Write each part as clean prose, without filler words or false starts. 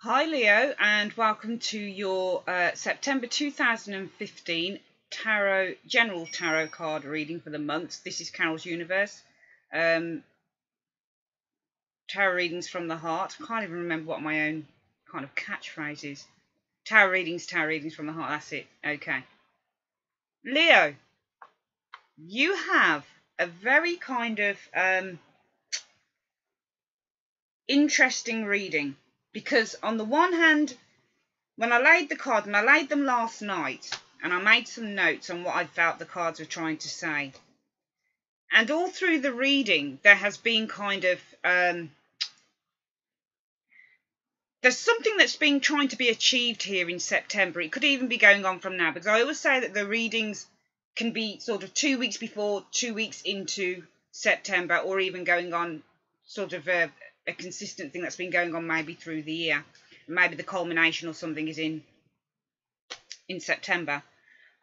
Hi Leo, and welcome to your September 2015 General Tarot card reading for the month. This is Carol's Universe. Tarot readings from the heart. I can't even remember what my own kind of catchphrase is. Tarot readings from the heart. That's it. Okay. Leo, you have a very kind of interesting reading, because on the one hand, when I laid the cards, and I laid them last night, and I made some notes on what I felt the cards were trying to say. And all through the reading, there has been kind of, there's something that's been trying to be achieved here in September. It could even be going on from now, because I always say that the readings can be sort of 2 weeks before, 2 weeks into September, or even going on sort of a consistent thing that's been going on maybe through the year. Maybe the culmination or something is in September.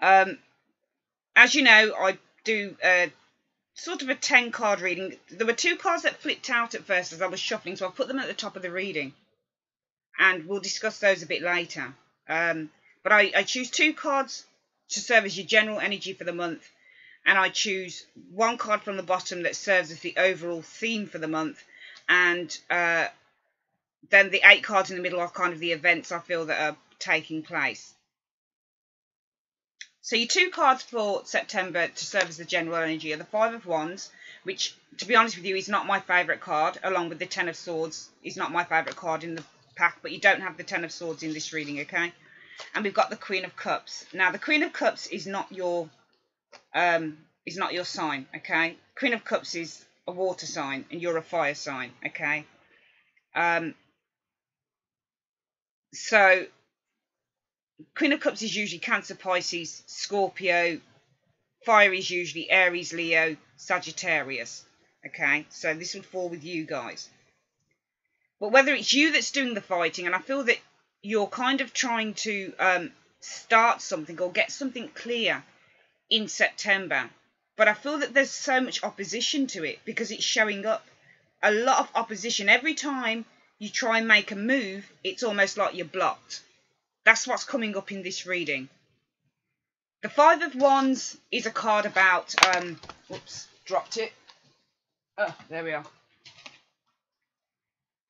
As you know, I do sort of a 10 card reading. There were 2 cards that flipped out at first as I was shuffling, so I put them at the top of the reading, and we'll discuss those a bit later. But I choose 2 cards to serve as your general energy for the month, and I choose 1 card from the bottom that serves as the overall theme for the month, and then the 8 cards in the middle are kind of the events I feel that are taking place. So your 2 cards for September to serve as the general energy are the Five of Wands, which, to be honest with you, is not my favourite card, along with the Ten of Swords. Is not my favourite card in the pack, but you don't have the Ten of Swords in this reading, okay? And we've got the Queen of Cups. Now, the Queen of Cups is not your sign, okay? Queen of Cups is a water sign, and you're a fire sign, okay? So Queen of Cups is usually Cancer, Pisces, Scorpio. Fire is usually Aries, Leo, Sagittarius. Okay, so this would fall with you guys. But whether it's you that's doing the fighting, and I feel that you're kind of trying to start something or get something clear in September. But I feel that there's so much opposition to it, because it's showing up. A lot of opposition. Every time you try and make a move, it's almost like you're blocked. That's what's coming up in this reading. The Five of Wands is a card about, whoops, dropped it. Oh, there we are.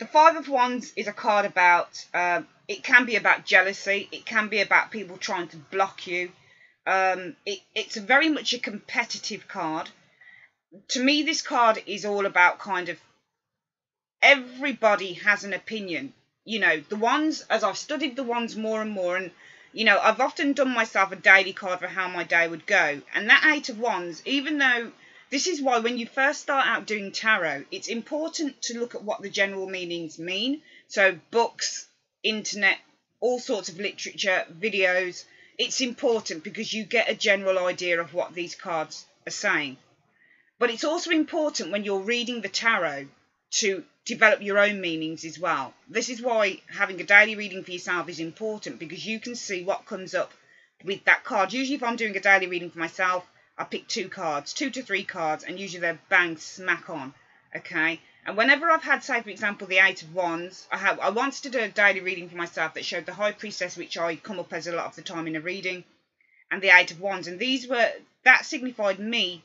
The Five of Wands is a card about, it can be about jealousy. It can be about people trying to block you. It's very much a competitive card. To me, this card is all about kind of, everybody has an opinion. You know, the Wands, as I've studied the Wands more and more, and you know, I've often done myself a daily card for how my day would go. And that Eight of Wands, even though, this is why when you first start out doing tarot, it's important to look at what the general meanings mean. So books, internet, all sorts of literature, videos. It's important because you get a general idea of what these cards are saying. But it's also important when you're reading the tarot to develop your own meanings as well. This is why having a daily reading for yourself is important, because you can see what comes up with that card. Usually if I'm doing a daily reading for myself, I pick 2 cards, 2 to 3 cards, and usually they're bang smack on, okay? And whenever I've had, say for example, the Eight of Wands, I wanted to do a daily reading for myself that showed the High Priestess, which I come up as a lot of the time in a reading, and the Eight of Wands, and that signified me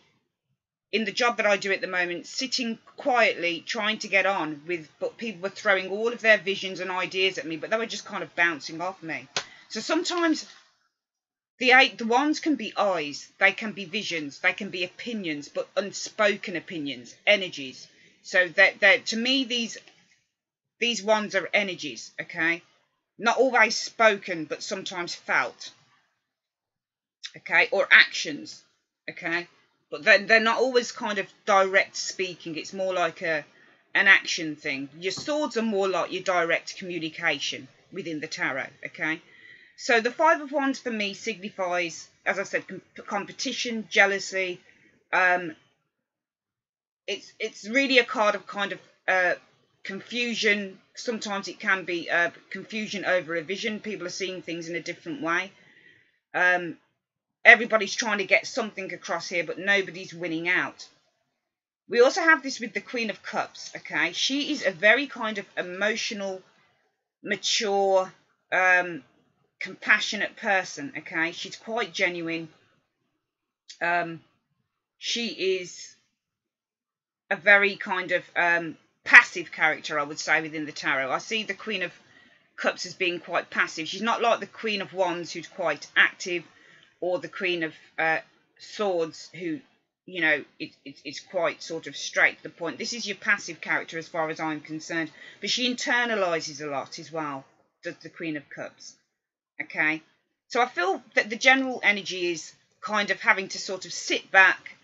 in the job that I do at the moment, sitting quietly, trying to get on with, but people were throwing all of their visions and ideas at me, but they were just kind of bouncing off me. So sometimes the Wands can be eyes, they can be visions, they can be opinions, but unspoken opinions, energies. So that to me, these Wands are energies, okay? Not always spoken, but sometimes felt, okay? Or actions, okay? But they're not always kind of direct speaking. It's more like an action thing. Your swords are more like your direct communication within the tarot, okay? So the Five of Wands for me signifies, as I said, competition, jealousy. It's really a card of kind of confusion. Sometimes it can be confusion over a vision. People are seeing things in a different way. Everybody's trying to get something across here, but nobody's winning out. We also have this with the Queen of Cups, okay? She is a very kind of emotional mature, compassionate person. Okay, she's quite genuine. She is a very kind of passive character, I would say, within the tarot. I see the Queen of Cups as being quite passive. She's not like the Queen of Wands, who's quite active, or the Queen of Swords, who, you know, it's quite sort of straight to the point. This is your passive character as far as I'm concerned. But she internalises a lot as well, does the Queen of Cups. Okay? So I feel that the general energy is kind of having to sort of sit back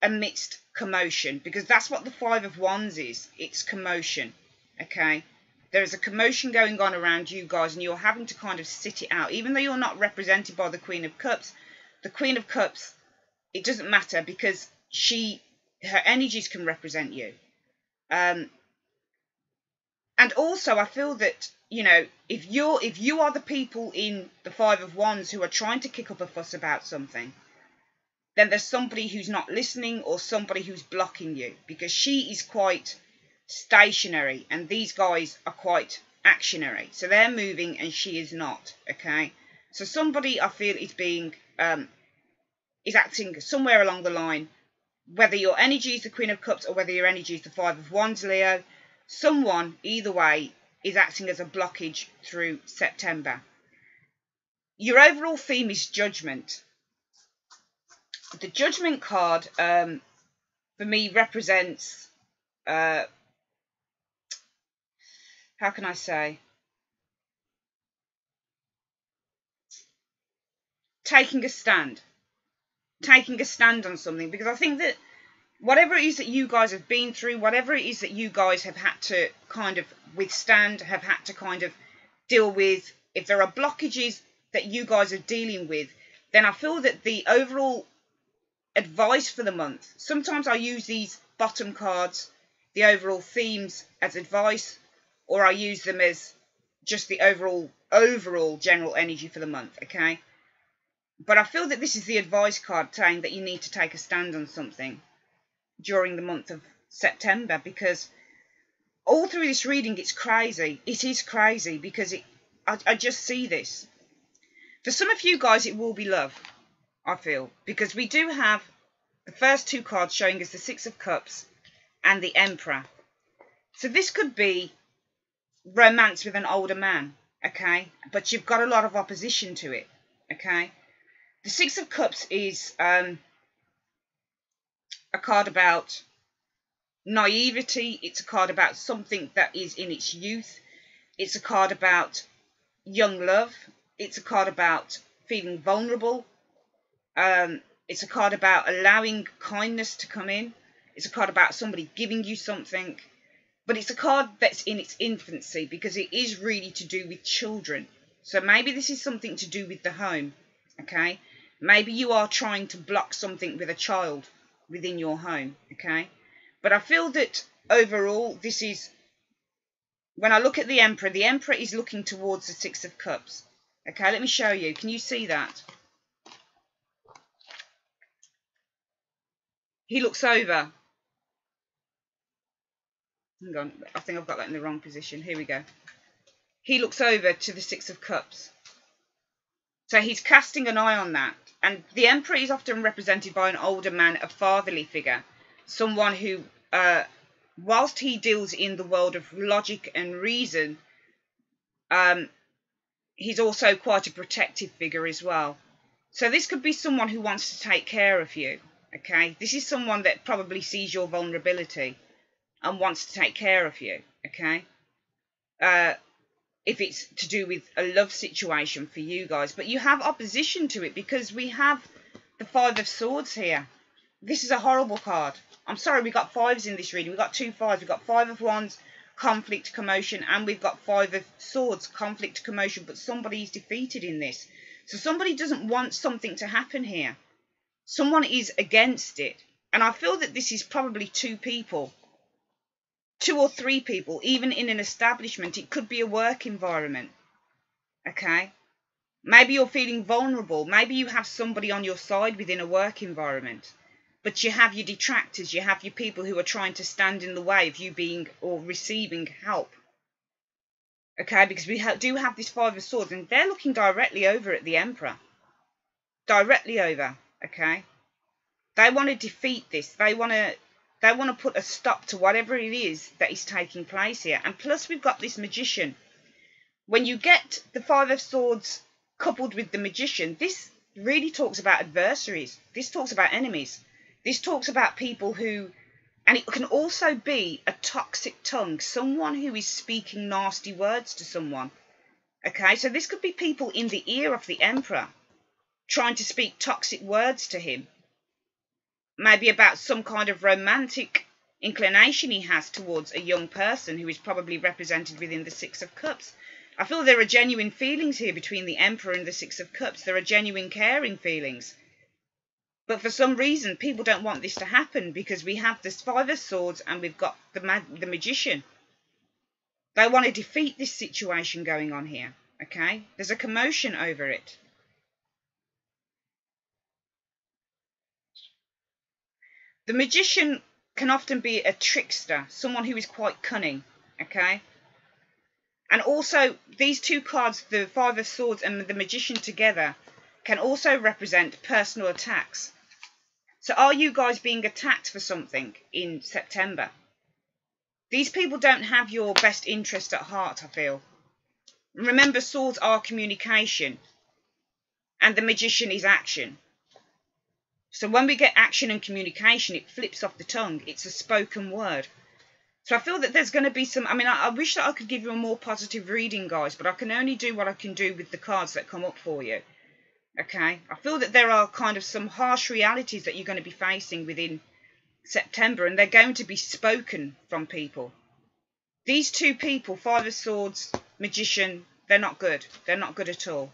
amidst commotion, because that's what the Five of Wands is. It's commotion. Okay? There is a commotion going on around you guys, and you're having to kind of sit it out. Even though you're not represented by the Queen of Cups, the Queen of Cups, it doesn't matter, because her energies can represent you. And also, I feel that, you know, if you are the people in the Five of Wands who are trying to kick up a fuss about something, then there's somebody who's not listening, or somebody who's blocking you, because she is quite stationary and these guys are quite actionary. So they're moving and she is not. Okay, so somebody, I feel, is being is acting somewhere along the line, whether your energy is the Queen of Cups or whether your energy is the Five of Wands, Leo. Someone, either way, is acting as a blockage through September. Your overall theme is Judgment. The Judgment card, for me, represents, how can I say, taking a stand. Taking a stand on something, because I think that whatever it is that you guys have been through, whatever it is that you guys have had to kind of withstand, have had to kind of deal with, if there are blockages that you guys are dealing with, then I feel that the overall advice for the month, sometimes I use these bottom cards, the overall themes, as advice, or I use them as just the overall general energy for the month. Okay, but I feel that this is the advice card saying that you need to take a stand on something during the month of September, because all through this reading it's crazy. It is crazy, because I just see this. For some of you guys it will be love, I feel, because we do have the first two cards showing us the Six of Cups and the Emperor. So this could be romance with an older man, okay? But you've got a lot of opposition to it, okay? The Six of Cups is a card about naivety. It's a card about something that is in its youth. It's a card about young love. It's a card about feeling vulnerable. It's a card about allowing kindness to come in. It's a card about somebody giving you something. But it's a card that's in its infancy, because it is really to do with children. So maybe this is something to do with the home, okay? Maybe you are trying to block something with a child within your home, okay? But I feel that overall, this is, when I look at the Emperor is looking towards the Six of Cups. Okay, let me show you. Can you see that? He looks over. Hang on, I think I've got that in the wrong position. Here we go. He looks over to the Six of Cups. So he's casting an eye on that. And the Emperor is often represented by an older man, a fatherly figure. Someone who, whilst he deals in the world of logic and reason, he's also quite a protective figure as well. So this could be someone who wants to take care of you, okay? This is someone that probably sees your vulnerability and wants to take care of you, okay? If it's to do with a love situation for you guys. But you have opposition to it, because we have the Five of Swords here. This is a horrible card. I'm sorry, we got fives in this reading. We've got two fives. We've got Five of Wands, conflict, commotion, and we've got Five of Swords, conflict, commotion. But somebody's defeated in this. So somebody doesn't want something to happen here. Someone is against it. And I feel that this is probably two people. 2 or 3 people, even in an establishment. It could be a work environment, okay? Maybe you're feeling vulnerable. Maybe you have somebody on your side within a work environment, but you have your detractors. You have your people who are trying to stand in the way of you being or receiving help. Okay, because we do have this Five of Swords, and they're looking directly over at the Emperor. Directly over, okay? They want to defeat this. They want to put a stop to whatever it is that is taking place here. And plus we've got this Magician. When you get the Five of Swords coupled with the Magician, this really talks about adversaries. This talks about enemies. This talks about people who, and it can also be a toxic tongue, someone who is speaking nasty words to someone. Okay, so this could be people in the ear of the Emperor trying to speak toxic words to him. Maybe about some kind of romantic inclination he has towards a young person who is probably represented within the Six of Cups. I feel there are genuine feelings here between the Emperor and the Six of Cups. There are genuine caring feelings. But for some reason, people don't want this to happen because we have this Five of Swords and we've got the Magician. They want to defeat this situation going on here. Okay? There's a commotion over it. The Magician can often be a trickster, someone who is quite cunning. Okay? And also, these two cards, the Five of Swords and the Magician together, can also represent personal attacks. So are you guys being attacked for something in September? These people don't have your best interest at heart, I feel. Remember, swords are communication, and the Magician is action. So when we get action and communication, it flips off the tongue. It's a spoken word. So I feel that there's going to be some... I mean, I wish that I could give you a more positive reading, guys, but I can only do what I can do with the cards that come up for you. Okay? I feel that there are kind of some harsh realities that you're going to be facing within September, and they're going to be spoken from people. These two people, Five of Swords, Magician, they're not good. They're not good at all.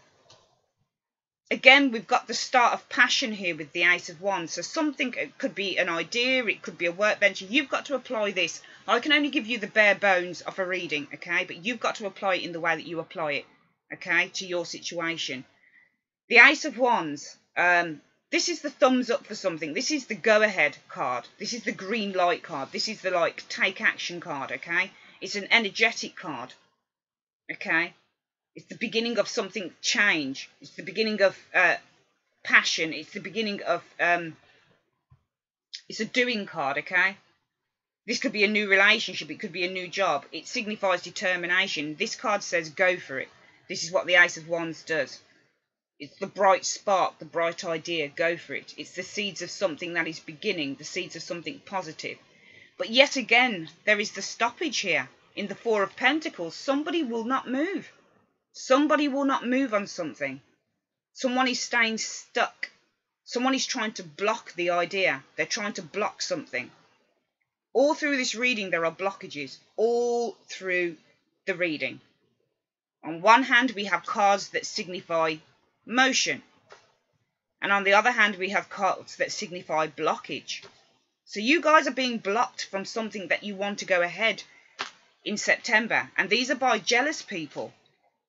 Again, we've got the start of passion here with the Ace of Wands. So something, it could be an idea, it could be a work venture. You've got to apply this. I can only give you the bare bones of a reading, okay? But you've got to apply it in the way that you apply it, okay, to your situation. The Ace of Wands, this is the thumbs up for something. This is the go-ahead card. This is the green light card. This is the, like, take action card, okay? It's an energetic card, okay? It's the beginning of something change. It's the beginning of passion. It's the beginning of... it's a doing card, okay? This could be a new relationship. It could be a new job. It signifies determination. This card says go for it. This is what the Ace of Wands does. It's the bright spark, the bright idea. Go for it. It's the seeds of something that is beginning, the seeds of something positive. But yet again, there is the stoppage here. In the Four of Pentacles, somebody will not move. Somebody will not move on something. Someone is staying stuck. Someone is trying to block the idea. They're trying to block something. All through this reading, there are blockages. All through the reading. On one hand, we have cards that signify motion. And on the other hand, we have cards that signify blockage. So you guys are being blocked from something that you want to go ahead in September. And these are by jealous people.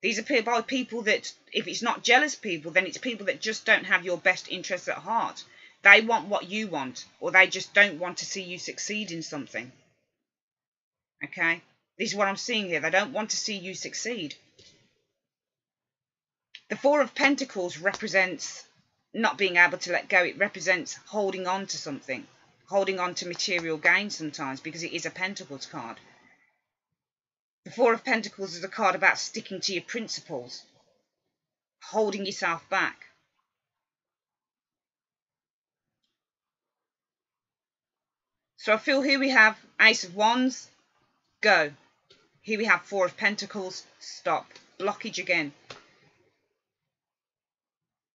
These are by people that, if it's not jealous people, then it's people that just don't have your best interests at heart. They want what you want, or they just don't want to see you succeed in something. Okay? This is what I'm seeing here. They don't want to see you succeed. The Four of Pentacles represents not being able to let go. It represents holding on to something. Holding on to material gain sometimes, because it is a Pentacles card. The Four of Pentacles is a card about sticking to your principles. Holding yourself back. So I feel here we have Ace of Wands, go. Here we have Four of Pentacles, stop. Blockage again.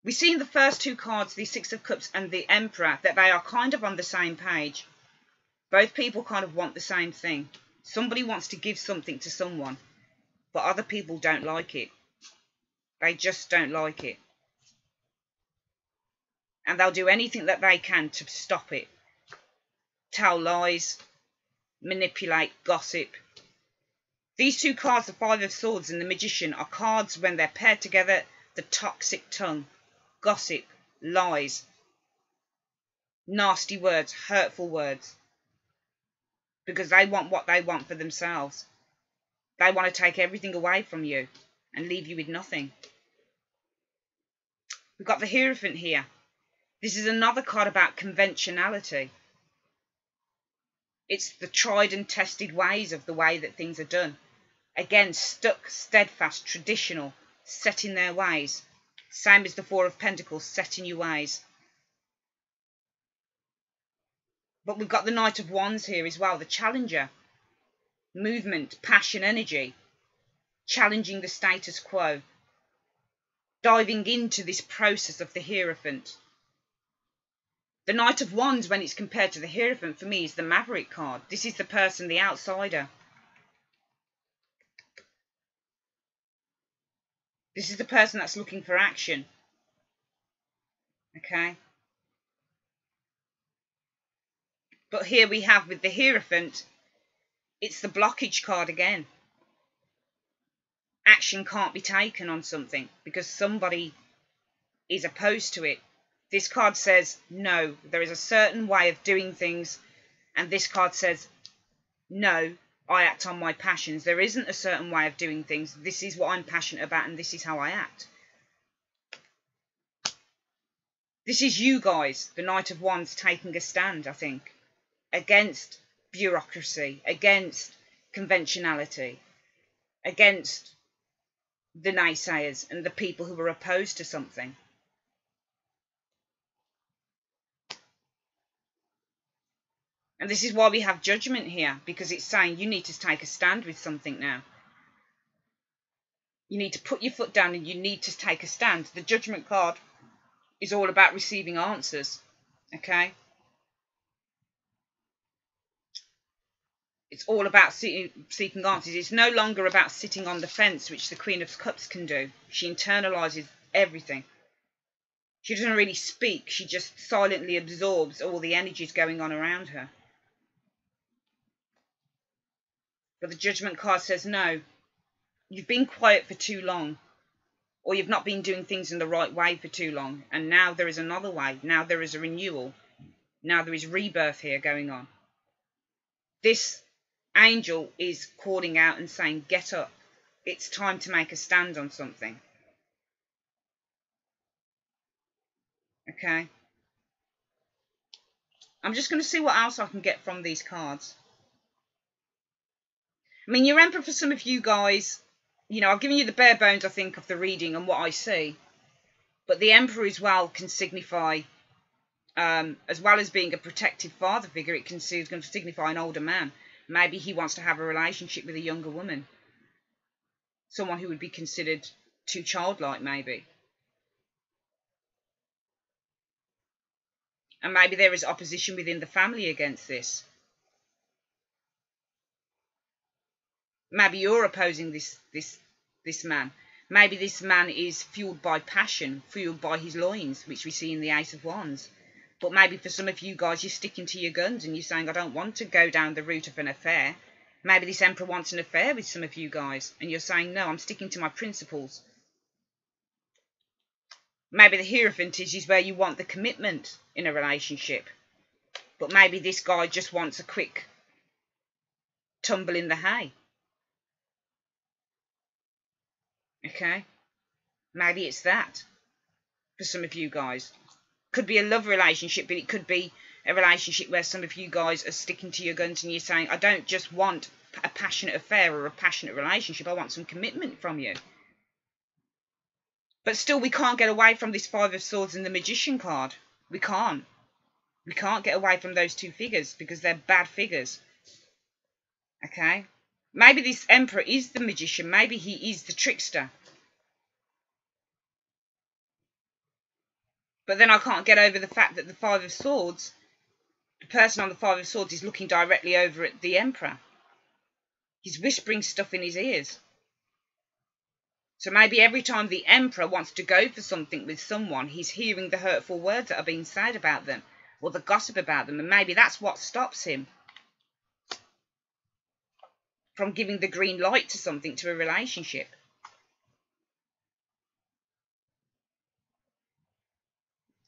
We see in the first two cards, the Six of Cups and the Emperor, that they are kind of on the same page. Both people kind of want the same thing. Somebody wants to give something to someone, but other people don't like it. They just don't like it. And they'll do anything that they can to stop it. Tell lies, manipulate, gossip. These two cards, the Five of Swords and the Magician, are cards when they're paired together, the toxic tongue, gossip, lies, nasty words, hurtful words. Because they want what they want for themselves. They want to take everything away from you and leave you with nothing. We've got the Hierophant here. This is another card about conventionality. It's the tried and tested ways of the way that things are done. Again, stuck, steadfast, traditional, set in their ways. Same as the Four of Pentacles, set in your ways. But we've got the Knight of Wands here as well, the challenger. Movement, passion, energy. Challenging the status quo. Diving into this process of the Hierophant. The Knight of Wands, when it's compared to the Hierophant, for me, is the Maverick card. This is the person, the outsider. This is the person that's looking for action. Okay? But here we have with the Hierophant, it's the blockage card again. Action can't be taken on something because somebody is opposed to it. This card says, no, there is a certain way of doing things. And this card says, no, I act on my passions. There isn't a certain way of doing things. This is what I'm passionate about and this is how I act. This is you guys, the Knight of Wands, taking a stand, I think, against bureaucracy, against conventionality, against the naysayers and the people who are opposed to something. And this is why we have Judgment here, because it's saying you need to take a stand with something now. You need to put your foot down and you need to take a stand. The Judgment card is all about receiving answers, okay? It's all about seeking answers. It's no longer about sitting on the fence, which the Queen of Cups can do. She internalises everything. She doesn't really speak. She just silently absorbs all the energies going on around her. But the Judgment card says, no, you've been quiet for too long. Or you've not been doing things in the right way for too long. And now there is another way. Now there is a renewal. Now there is rebirth here going on. This angel is calling out and saying, get up. It's time to make a stand on something. Okay. I'm just going to see what else I can get from these cards. I mean, your Emperor, for some of you guys, you know, I've given you the bare bones, I think, of the reading and what I see. But the Emperor as well can signify, as well as being a protective father figure, it can going to signify an older man. Maybe he wants to have a relationship with a younger woman. Someone who would be considered too childlike, maybe. And maybe there is opposition within the family against this. Maybe you're opposing this man. Maybe this man is fueled by passion, fueled by his loins, which we see in the Ace of Wands. But maybe for some of you guys, you're sticking to your guns and you're saying, I don't want to go down the route of an affair. Maybe this Emperor wants an affair with some of you guys. And you're saying, no, I'm sticking to my principles. Maybe the Hierophant is where you want the commitment in a relationship. But maybe this guy just wants a quick tumble in the hay. Okay? Maybe it's that for some of you guys. Could be a love relationship, but it could be a relationship where some of you guys are sticking to your guns and you're saying, I don't just want a passionate affair or a passionate relationship, I want some commitment from you. But still, we can't get away from this Five of Swords and the Magician card. We can't. We can't get away from those two figures because they're bad figures. Okay? Maybe this Emperor is the magician. Maybe he is the trickster. But then I can't get over the fact that the Five of Swords, the person on the Five of Swords is looking directly over at the Emperor. He's whispering stuff in his ears. So maybe every time the Emperor wants to go for something with someone, he's hearing the hurtful words that are being said about them, or the gossip about them, and maybe that's what stops him from giving the green light to something, to a relationship.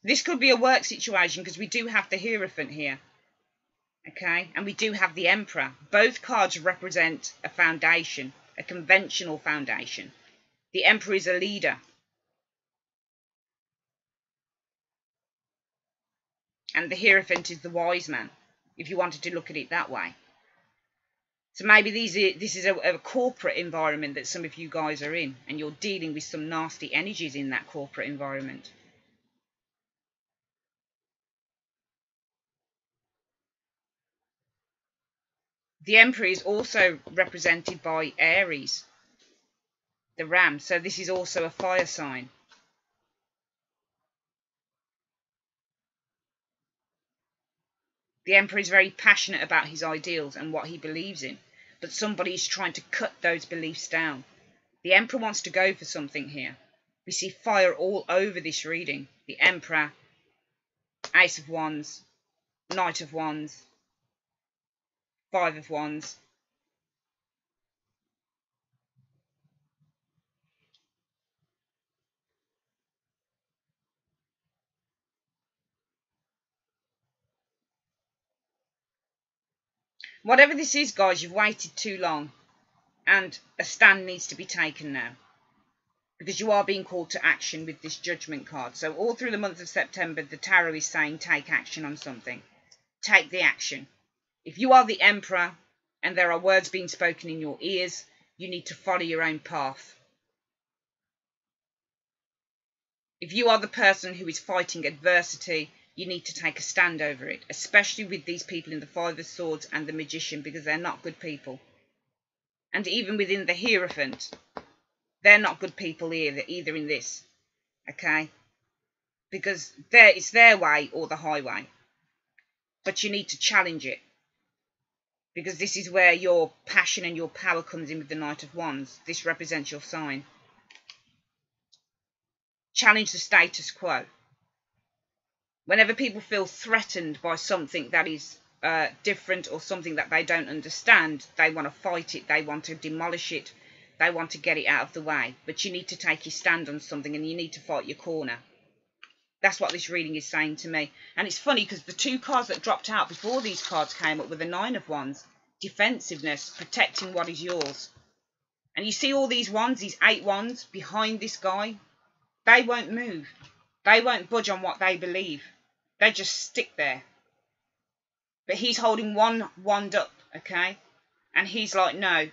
This could be a work situation because we do have the Hierophant here. Okay, and we do have the Emperor. Both cards represent a foundation, a conventional foundation. The Emperor is a leader. And the Hierophant is the wise man, if you wanted to look at it that way. So maybe this is a corporate environment that some of you guys are in, and you're dealing with some nasty energies in that corporate environment. The Emperor is also represented by Aries, the ram, so this is also a fire sign. The Emperor is very passionate about his ideals and what he believes in, but somebody is trying to cut those beliefs down. The Emperor wants to go for something here. We see fire all over this reading. The Emperor, Ace of Wands, Knight of Wands, Five of Wands. Whatever this is, guys, you've waited too long, and a stand needs to be taken now, because you are being called to action with this Judgment card. So all through the month of September, the Tarot is saying take action on something. Take the action. If you are the Emperor and there are words being spoken in your ears, you need to follow your own path. If you are the person who is fighting adversity, you need to take a stand over it, especially with these people in the Five of Swords and the Magician, because they're not good people. And even within the Hierophant, they're not good people either in this, okay? Because it's their way or the highway. But you need to challenge it, because this is where your passion and your power comes in with the Knight of Wands. This represents your sign. Challenge the status quo. Whenever people feel threatened by something that is different or something that they don't understand, they want to fight it, they want to demolish it, they want to get it out of the way. But you need to take your stand on something, and you need to fight your corner. That's what this reading is saying to me. And it's funny because the two cards that dropped out before these cards came up were the Nine of Wands. Defensiveness, protecting what is yours. And you see all these wands, these 8 wands behind this guy. They won't move. They won't budge on what they believe. They just stick there. But he's holding one wand up, okay? And he's like, no,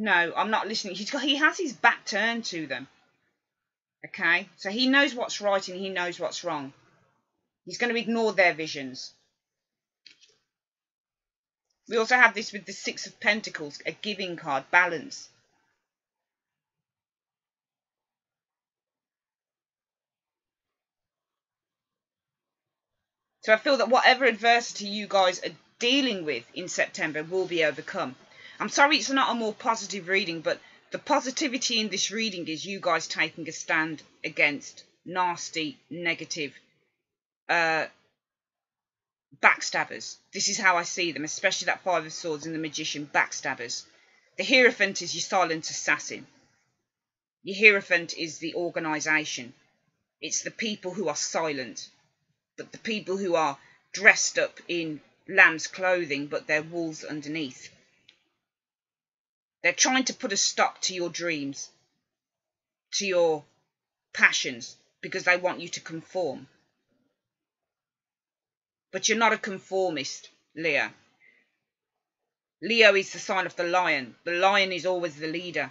I'm not listening. He has his back turned to them. Okay? So he knows what's right and he knows what's wrong. He's going to ignore their visions. We also have this with the Six of Pentacles, a giving card, balance. So I feel that whatever adversity you guys are dealing with in September will be overcome. I'm sorry it's not a more positive reading, but the positivity in this reading is you guys taking a stand against nasty, negative backstabbers. This is how I see them, especially that Five of Swords and the Magician, backstabbers. The Hierophant is your silent assassin. Your Hierophant is the organisation. It's the people who are silent. But the people who are dressed up in lamb's clothing, but they're wolves underneath. They're trying to put a stop to your dreams, to your passions, because they want you to conform. But you're not a conformist, Leo. Leo is the sign of the lion. The lion is always the leader.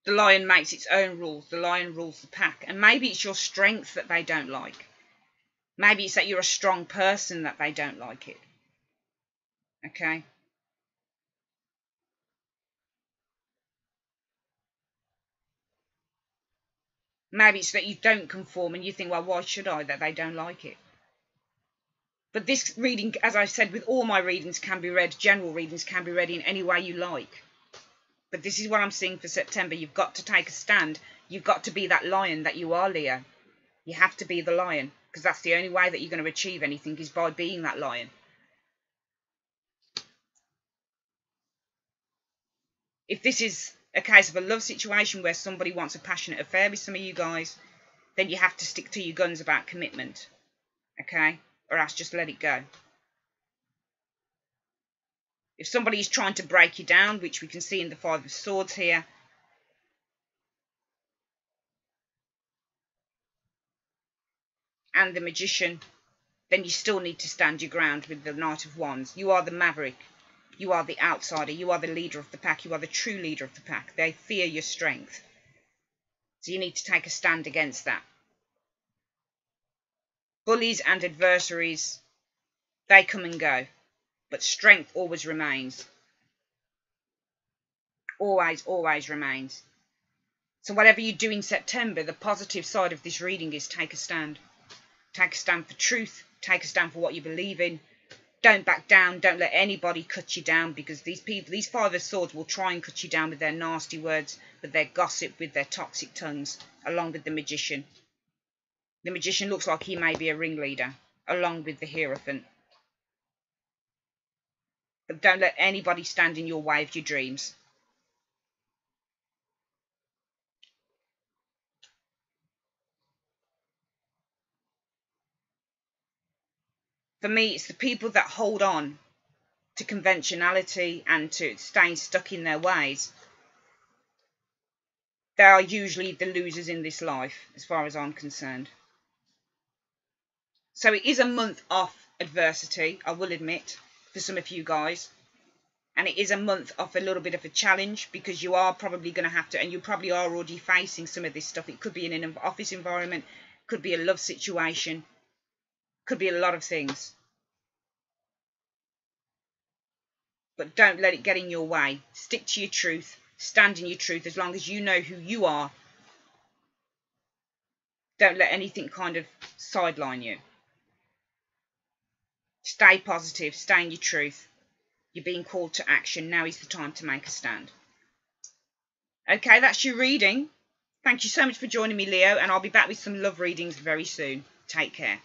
The lion makes its own rules. The lion rules the pack. And maybe it's your strength that they don't like. Maybe it's that you're a strong person that they don't like it. Okay? Maybe it's that you don't conform and you think, well, why should I? That they don't like it. But this reading, as I said, with all my readings can be read, general readings can be read in any way you like. But this is what I'm seeing for September. You've got to take a stand. You've got to be that lion that you are, Leo. You have to be the lion, because that's the only way that you're going to achieve anything is by being that lion. If this is a case of a love situation where somebody wants a passionate affair with some of you guys, then you have to stick to your guns about commitment. Okay? Or else just let it go. If somebody is trying to break you down, which we can see in the Five of Swords here, and the Magician, then you still need to stand your ground with the Knight of Wands. You are the maverick. You are the outsider. You are the leader of the pack. You are the true leader of the pack. They fear your strength. So you need to take a stand against that. Bullies and adversaries, they come and go. But strength always remains. Always, always remains. So whatever you do in September, the positive side of this reading is take a stand. Take a stand for truth. Take a stand for what you believe in. Don't back down. Don't let anybody cut you down, because these people, these Five of Swords, will try and cut you down with their nasty words, with their gossip, with their toxic tongues, along with the Magician. The Magician looks like he may be a ringleader, along with the Hierophant. But don't let anybody stand in your way of your dreams. For me, it's the people that hold on to conventionality and to staying stuck in their ways. They are usually the losers in this life, as far as I'm concerned. So it is a month off adversity, I will admit, for some of you guys. And it is a month off a little bit of a challenge, because you are probably going to have to, and you probably are already facing some of this stuff. It could be in an office environment, could be a love situation, could be a lot of things. But don't let it get in your way. Stick to your truth. Stand in your truth as long as you know who you are. Don't let anything kind of sideline you. Stay positive. Stay in your truth. You're being called to action. Now is the time to make a stand. Okay, that's your reading. Thank you so much for joining me, Leo, and I'll be back with some love readings very soon. Take care.